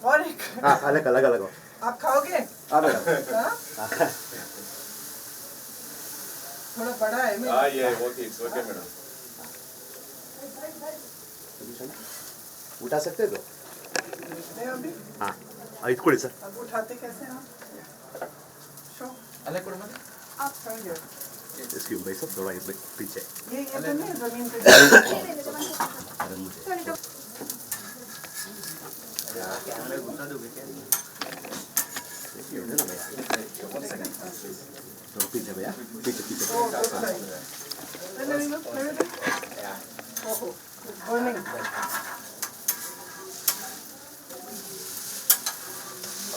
और एक हाँ अलग अलग अलग आप खाओगे? हाँ मैडम हाँ? थोड़ा बड़ा है मेरा। हाँ ये ओके इट्स ओके मैडम उठा सकते हो नहीं अभी हाँ इतकोड़ी सर अब उठाते कैसे हैं आप? शो अलग करो मत आप खाओगे? इसकी भाई सब थोड़ा इस पीछे ये तो नहीं जमीन पे कैमरे घुसा दोगे क्या ना भैया थोड़ा पीछे भैया पीछे पीछे ओहो burning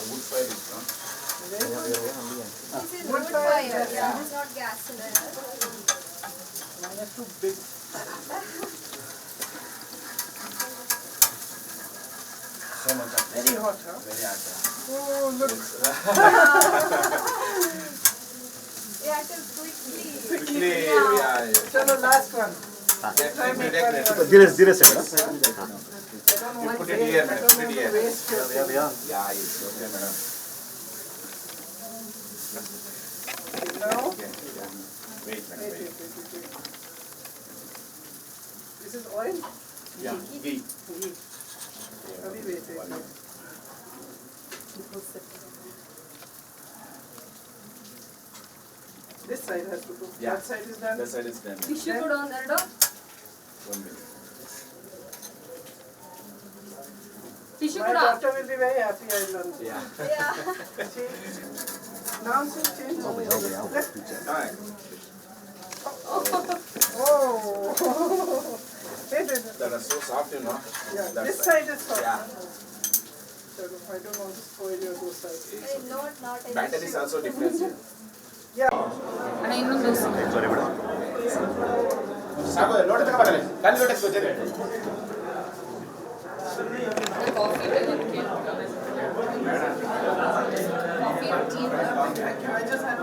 wood fire is not This is wood fire, yeah. It's not gas cylinder. mine is too big so much of very hot huh? very hard oh look We have to quickly. quickly yeah chalo last one धीरे धीरे से madam I don't want put to it here waste, I madam don't put it want here to waste it. भैया yeah it's okay madam now okay yeah wait madam wait. wait This is oil yeah ghee ghee abhi wait this side has to go Yeah. that side is done that side is done Tissue kuda undaru. 1 minute Tissue my kuda. daughter will be very happy I learned yeah Yeah. change now she change हो गया पीछे alright oh wait that is so soft you know yeah that this side is soft yeah Chalo, I don't want to spoil your those sides Not an batter is also different here yeah ಅಣ್ಣ ಇನ್ನೊಂದು sorry madam ಸಾಕು ಲೋಟ ತಗೊಂಬರಲ್ಲ ಖಾಲಿ ಲೋಟ ಎಸ್ಕೊತಾರೆ coffee tea I just had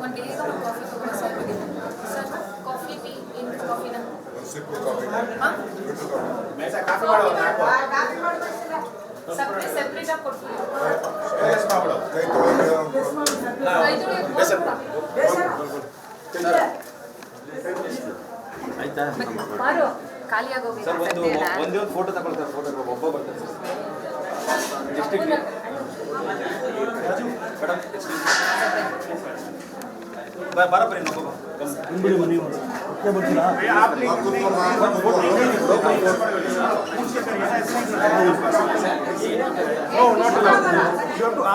ಒಂದು ಬೇಗ ಒಂದು ಕಾಫಿ ತಗೊಳ್ಳಿ ಸರ್ ಸರ್ ಕಾಫಿ ಟೀ ಏನು ಕಾಫಿನ ಹಾಂ ಮೇಸ ಕಾಫಿ ಮಾಡೋ ನಾಲ್ಕು ಸಪ್ರೇಟ್ ಸೆಪ್ರೇಟ್ ಆಗಿ ಕೊಡ್ತೀವಿ ಎಸ್ ಮಾಡ್ಬಿಡು ಬೇಸನ್ ಆಯ್ತಾ ಮಾರು ಖಾಲಿಯಾಗಿ ಹೋಗಿ ಸರ್ ಒಂದೇ ಒಂದು ಫೋಟೋ ತಗೊಳ್ತಾರೆ ಫೋಟೋ ಒಬ್ಬ ಬರ್ತಾರೆ ಸರ್ ಡಿಸ್ಟ್ರಿಕ್ಟ್ ಮೇಡಮ್ ಬರಬರಿ ಇನ್ನೊಬ್ಬ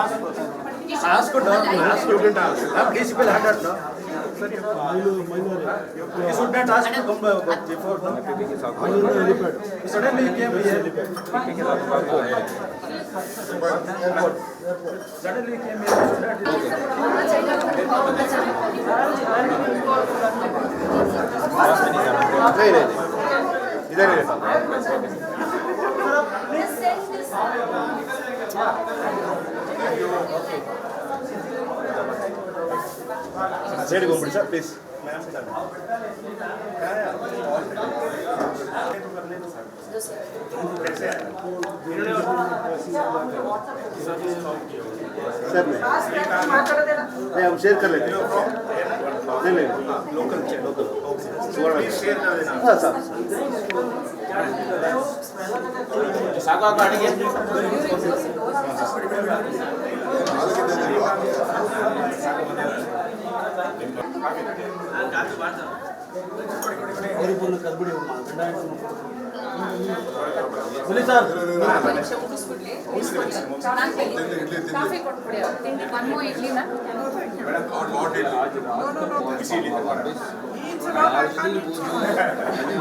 Ask for dog. Ask you can ask. Have decibel 100 no? You should not ask to come before the suddenly he came here. Suddenly he came here. नहीं नहीं इधर ही sad को बिड़ sir please sir नहीं हम share कर लेते हैं नहीं लोकल हाँ सर ಸಾಕು ಹಾಕು ಅಡಿಗೆ ಪರಿಪೂರ್ಣ ಕರ್ಬಿಡಿ ಬನ್ನಿ ಸರ್ ಪರೀಕ್ಷೆ ಮುಗಿಸ್ಬಿಡ್ಲಿ ಕಾಫಿ ಕೊಟ್ಬಿಡಿ ತಿಂಡಿ one ಇಡ್ಲಿನ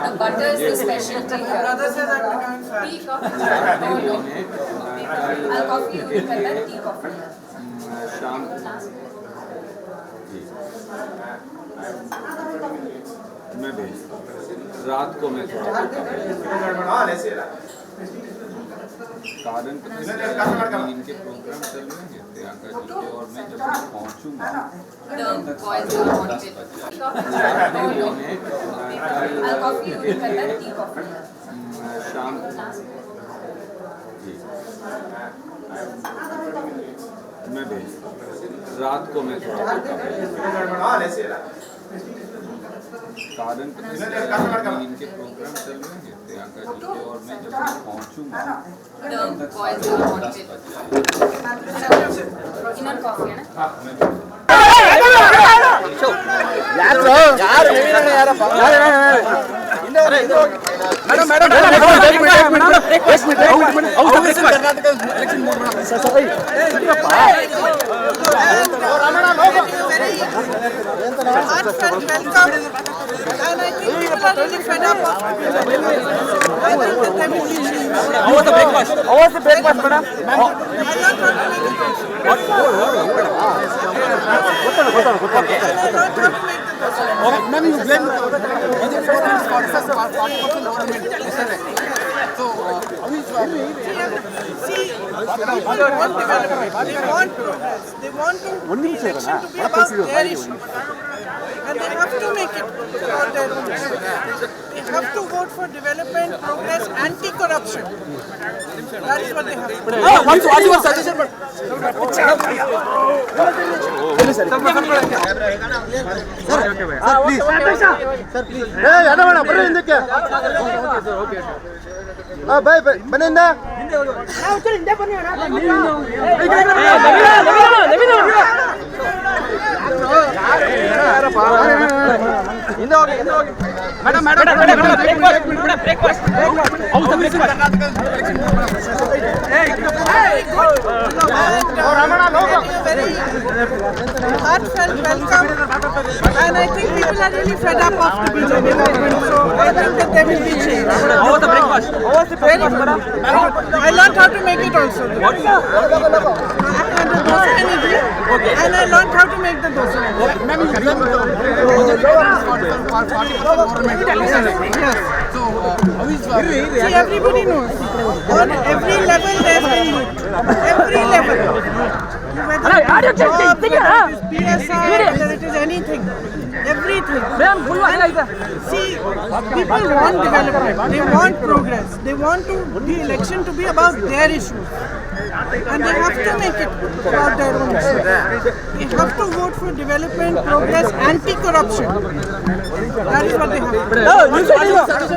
The butter is the specialty here. brother says I'm becoming fat Tea coffee. No, no. Coffee you can tell tea coffee. शाम मैं भेज रात को मैं थोड़ा हाँ ऐसे कारण इनके प्रोग्राम चल रहे हैं प्रियंका जी के और मैं जब पहुंचूंगा The boys will want it. I'll coffee you will करना tea coffee. शाम जी मैं भेज रात को मैं थोड़ा कारण इनके प्रोग्राम चल रहे हैं प्रियंका जी के और मैं जब पहुंचूंगा The boys will want it. Inner coffee है ना? Heartfelt welcome, and I think people are really fed up of it. I think that they will be changed. How was the breakfast? How was the breakfast, madam? I learned how to make it also. And I learned how to make the dosa. Ma'am, you blame See, people want development, they want progress, they want to the election to be about their issue. And they have to make it about their own issue. They have to vote for development, progress, anti-corruption. That is what they have to do. What's your suggestion? Heartfelt welcome, and I think people are really fed up of the BJP government, so I think that they will be changed. How was the breakfast? How was the breakfast, madam? I learned how to make it also. And the dosa and idli, and I learned how to make the dosa. See, everybody knows. On every level there has been loot. Every level. Whether it is job, whether it is PSR, whether it is anything. Everything. See, people want development. They want progress. They want the election to be about their issues. And they have to make it about their own issues. They have to vote for development, progress, anti-corruption. That is what they have to do.